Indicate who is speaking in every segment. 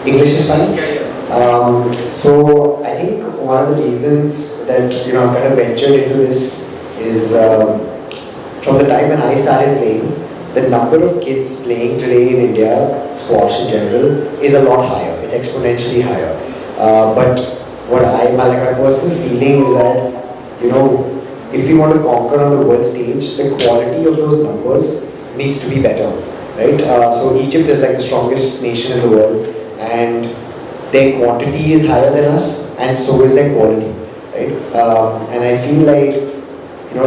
Speaker 1: English is fine.
Speaker 2: Yeah, yeah.
Speaker 1: So I think one of the reasons that I kind of ventured into this is from the time when I started playing, the number of kids playing today in India, squash in general, is a lot higher. It's exponentially higher. But what my personal feeling is that if we want to conquer on the world stage, the quality of those numbers needs to be better, right? So Egypt is like the strongest nation in the world, and their quantity is higher than us, and so is their quality, right? And I feel like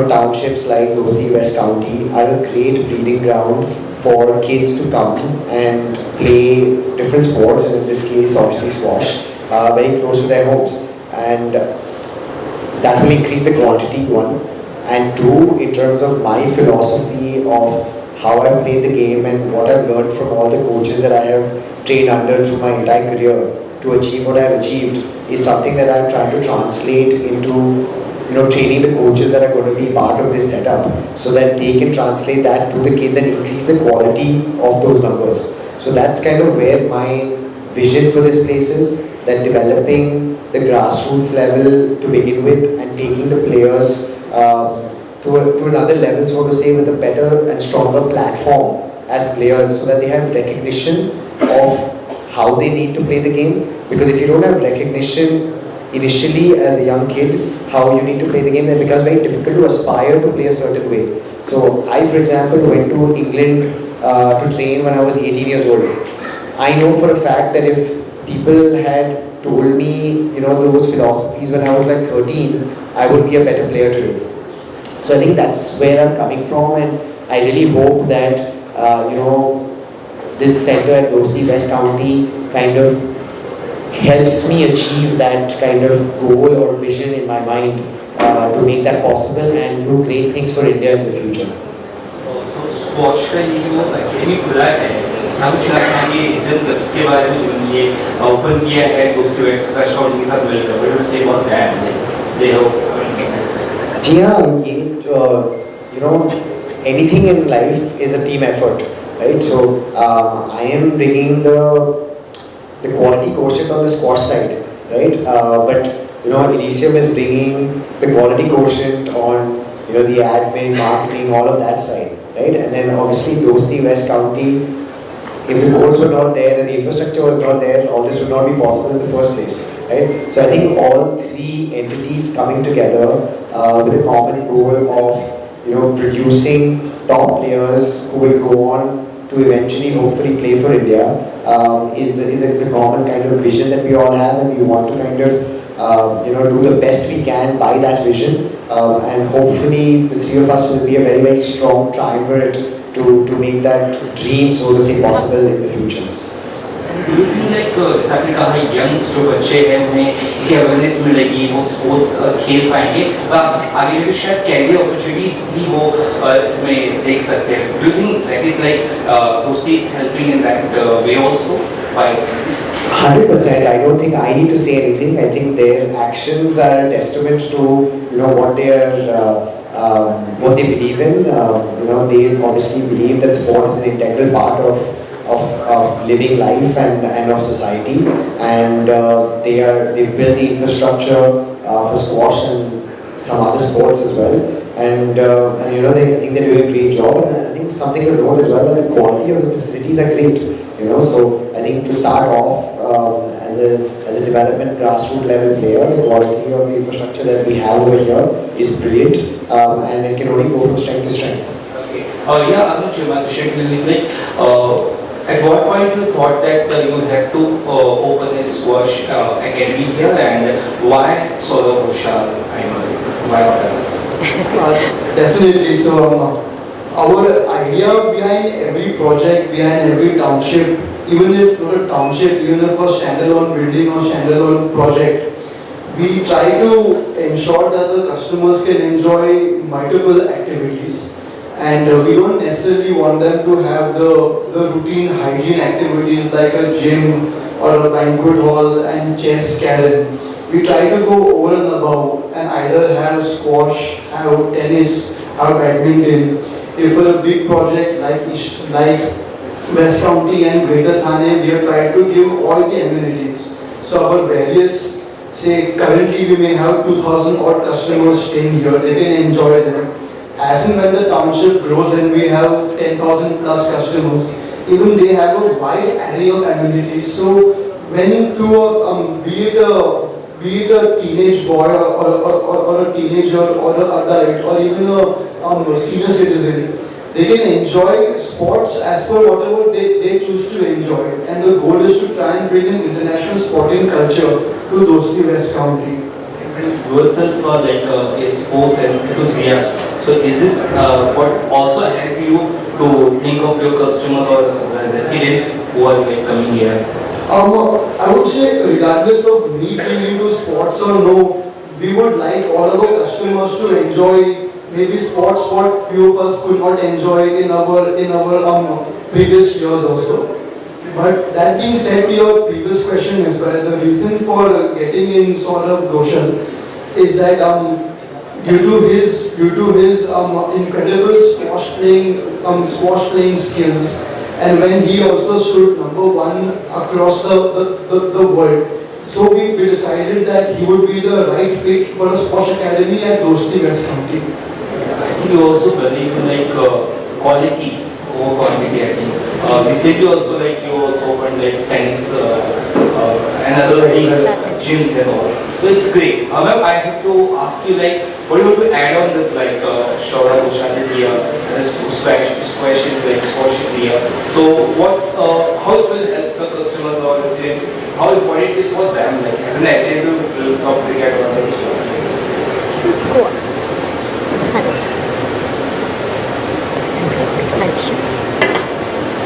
Speaker 1: townships like Dosti, West County are a great breeding ground for kids to come and play different sports, and in this case, obviously squash, very close to their homes, and that will increase the quantity, one, and two, in terms of my philosophy of how I've played the game and what I've learned from all the coaches that I have trained under through my entire career to achieve what I've achieved, is something that I'm trying to translate into training the coaches that are going to be part of this setup, so that they can translate that to the kids and increase the quality of those numbers. So that's kind of where my vision for this place is, that developing the grassroots level to begin with and taking the players to another level, so to say, with a better and stronger platform as players, so that they have recognition of how they need to play the game. Because if you don't have recognition initially as a young kid how you need to play the game, then it becomes very difficult to aspire to play a certain way. So I, for example, went to England to train when I was 18 years old. I know for a fact that if people had told me those philosophies when I was like 13, I would be a better player today. So I think that's where I'm coming from, and I really hope that this center at Dosti, West County, kind of helps me achieve that kind of goal or vision in my mind to make that possible and do great things for India in the future.
Speaker 2: So squash का ये जो academy खुला है, हम कुछ चाहेंगे इज्जत clubs के बारे में जो ये ओपन किया है दोस्ती वेस्ट काउंटी के साथ मिलकर, what do you say about that? They hope.
Speaker 1: जी हाँ, ये anything in life is a team effort, right? So I am bringing the quality quotient on the squash side, right? But Elysium is bringing the quality quotient on the admin, marketing, all of that side, right? And then obviously Dosti, West County, if the courts were not there and the infrastructure was not there, all this would not be possible in the first place, right? So I think all three entities coming together with a common goal of producing top players who will go on to eventually hopefully play for India is a common kind of vision that we all have, and we want to kind of do the best we can by that vision, and hopefully the three of us will be a very, very strong triumvirate to make that dream, so to say, possible in the future.
Speaker 2: Do you think like जैसा आपने कहा Young's जो बच्चे हैं उन्हें एक awareness मिलेगी, वो स्पोर्ट्स खेल पाएंगे, आगे जाके शायद कैरियर अपॉर्चुनिटीज भी वो इसमें देख सकते हैं? Do you think that is like Dosti is helping in that way also by this?
Speaker 1: 100%. I don't think I need to say anything. I think their actions are a testament to what they are, what they believe in. They obviously believe that sports is an integral part of living life and of society, and they've built the infrastructure for squash and some other sports as well, and I think they're doing a great job. And I think something to note as well, that the quality of the facilities are great. So I think to start off as a development grassroots level player, the quality of the infrastructure that we have over here is brilliant, and it can only go from strength to strength.
Speaker 2: Okay. Yeah, Anuj, my question is like. At what point you thought that you had to open a squash academy here, and why Saurav Ghosal Inaugurates? Why not us?
Speaker 3: Definitely. So our idea behind every project, behind every township, even if not a township, even if a standalone building or standalone project, we try to ensure that the customers can enjoy multiple activities. And we don't necessarily want them to have the routine hygiene activities like a gym or a banquet hall and chess, carrom. We try to go over and above and either have squash, have tennis, have badminton. If for a big project like West County and Greater Thane, we have tried to give all the amenities. So our various, say currently we may have 2,000 odd customers staying here, they can enjoy them. As and when the township grows and we have 10,000 plus customers, even they have a wide array of amenities. So when to be it a teenage boy or a teenager or an adult or even a senior citizen, they can enjoy sports as per whatever they choose to enjoy. And the goal is to try and bring an international sporting culture to Dosti West County.
Speaker 2: Yourself like a sports enthusiast. So is this what also help you to think of your customers or residents who are like coming here?
Speaker 3: I would say regardless of me being into sports or no, we would like all of our customers to enjoy maybe sports what few of us could not enjoy in our previous years also. But that being said, to your previous question as well, the reason for getting in Saurav Ghosal is that due to his incredible squash playing skills, and when he also stood #1 across the world, so we decided that he would be the right fit for a squash academy at Dosti West County.
Speaker 2: I think you also believe in like quality over quantity. I think recently also like you also opened like tennis and other things, gyms and all. So it's great. However, I have to ask you like, what do you want to add on this like Saurav Ghosal is here, and this squash is here. So what, how it will help the customers or residents? How important it is for them like as an athlete to top cricket or other sports?
Speaker 4: So score. Thank you.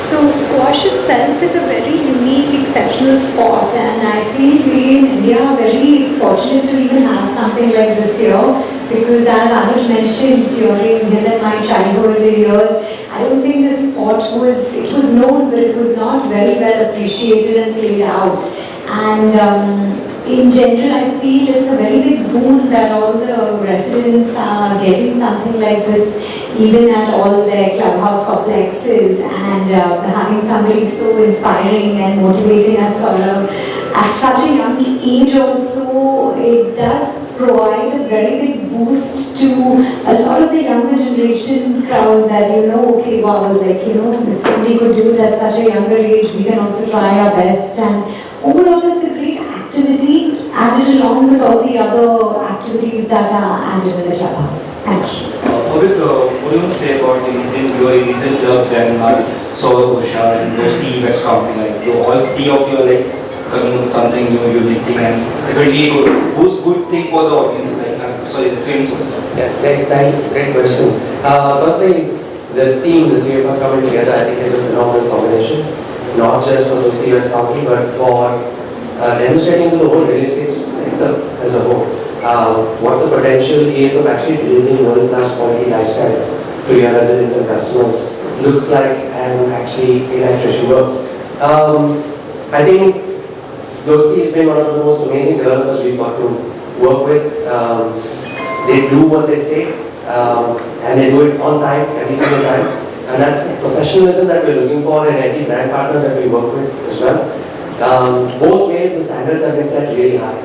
Speaker 4: So squash itself is a very unique, exceptional sport, and I feel we in India are very fortunate to even have something like this here, because as Anuj mentioned during his and my childhood years, I don't think this sport was known, but it was not very well appreciated and played out. And in general, I feel it's a very big boon that all the residents are getting something like this, even at all their clubhouse complexes, and having somebody so inspiring and motivating as Saurav at such a young age also, it does provide a very big boost to a lot of the younger generation crowd that, okay, wow, like, if somebody could do it at such a younger age, we can also try our best. And overall, it's a great activity added along with all the other activities that are added in the clubhouse. Thank you.
Speaker 2: What do you say about your recent clubs and Saurav Ghosal and Dosti West County? Like, all three of you are like coming with something new, unique thing, and really good. Who's good thing for the audience? Like, sorry, the same source.
Speaker 5: Yeah, thank you. Great question. Firstly, the team, the three of us coming together, I think is a phenomenal combination. Not just for Dosti West County, but for demonstrating to the whole real estate sector as a whole. What the potential is of actually delivering world-class quality lifestyles to your residents and customers looks like, and actually it actually works. I think Dosti has been one of the most amazing developers we've got to work with. They do what they say, and they do it on time, every single time. And that's the professionalism that we're looking for in any brand partner that we work with as well. Both ways, the standards have been set really high.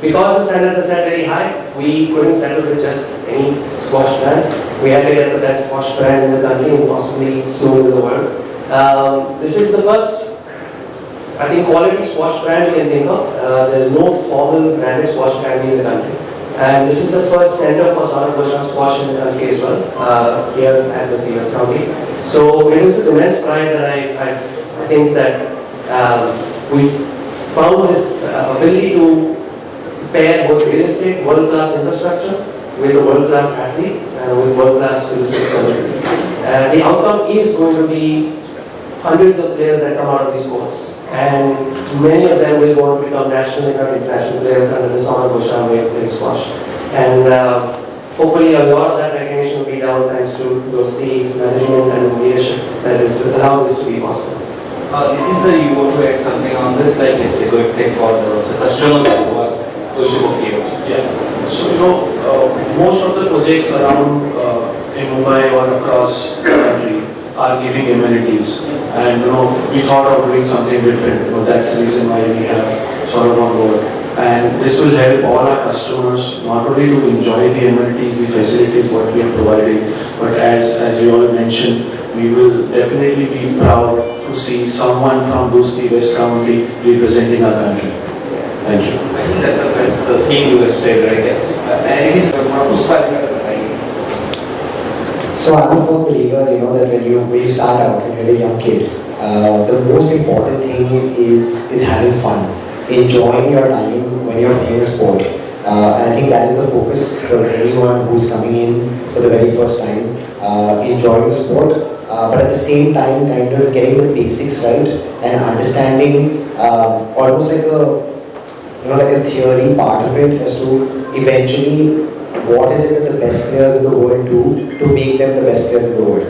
Speaker 5: Because the standards are set very high, we couldn't settle with just any squash brand. We had to get the best squash brand in the country and possibly soon in the world. This is the first, I think, quality squash brand we can think of. There is no formal branded squash academy in the country. And this is the first center for Saurav Ghosal squash in the country as well, here at the West County. So it is a immense pride that I think that we've found this ability to pair both real estate, world-class infrastructure with a world-class athlete and with world-class real estate services. The outcome is going to be hundreds of players that come out of these courts, and many of them will want to become national if not international players under the Saurav Ghosal way of playing squash. And hopefully a lot of that recognition will be down thanks to Dosti's management and leadership that has allowed this to be possible.
Speaker 2: Nitin sir, you want to add something on this? Like, it's a good thing for the customers who are going to book here.
Speaker 6: Yeah. So most of the projects around in Mumbai or across the country, are giving amenities. And we thought of doing something different, but that's the reason why we have Saurav on board. And this will help all our customers not only to enjoy the amenities, the facilities what we are providing, but as you all mentioned, we will definitely be proud to see someone from Dosti West County representing our country. Thank you.
Speaker 2: I think that's the best thing you have said right there. And it is
Speaker 1: So I'm a firm believer, that when you start out, when you're a young kid, the most important thing is having fun, enjoying your time when you're playing a sport. And I think that is the focus for anyone who's coming in for the very first time, enjoying the sport, but at the same time kind of getting the basics right and understanding almost like a theory part of it as to eventually what is it that the best players in the world do to make them the best players in the world.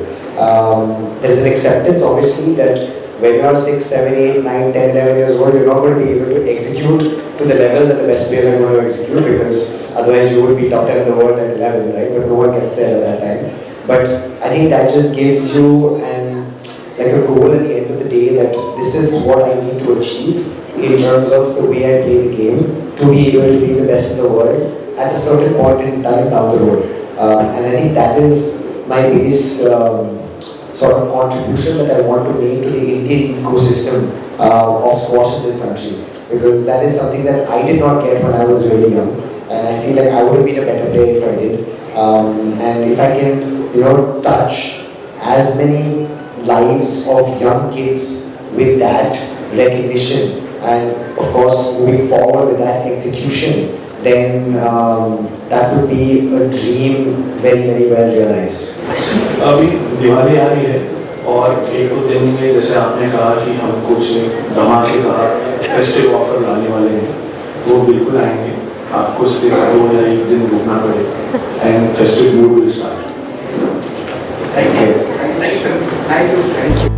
Speaker 1: There is an acceptance obviously that when you are 6, 7, 8, 9, 10, 11 years old, you're not going to be able to execute to the level that the best players are going to execute, because otherwise you would be top 10 in the world at 11, right? But no one gets there at that time. But I think that just gives you like a goal at the end of the day that this is what I need to achieve in terms of the way I play the game to be able to be the best in the world at a certain point in time down the road. And I think that is my biggest sort of contribution that I want to make to the Indian ecosystem of squash in this country, because that is something that I did not get when I was really young, and I feel like I would have been a better player if I did. And if I can, touch as many lives of young kids with that recognition, and of course moving forward with that execution, then that would be a dream very, very well realized.
Speaker 6: अभी दिवाली आ रही है और एक दो दिन में जैसे आपने कहा कि हम कुछ धमाकेदार फेस्टिव ऑफर लाने वाले हैं, वो बिल्कुल आएंगे. आप कुछ दिन 2 या 1 दिन रुकना पड़ेगा and festive mood will start.
Speaker 1: Thank you.
Speaker 2: Thank you. Thank you.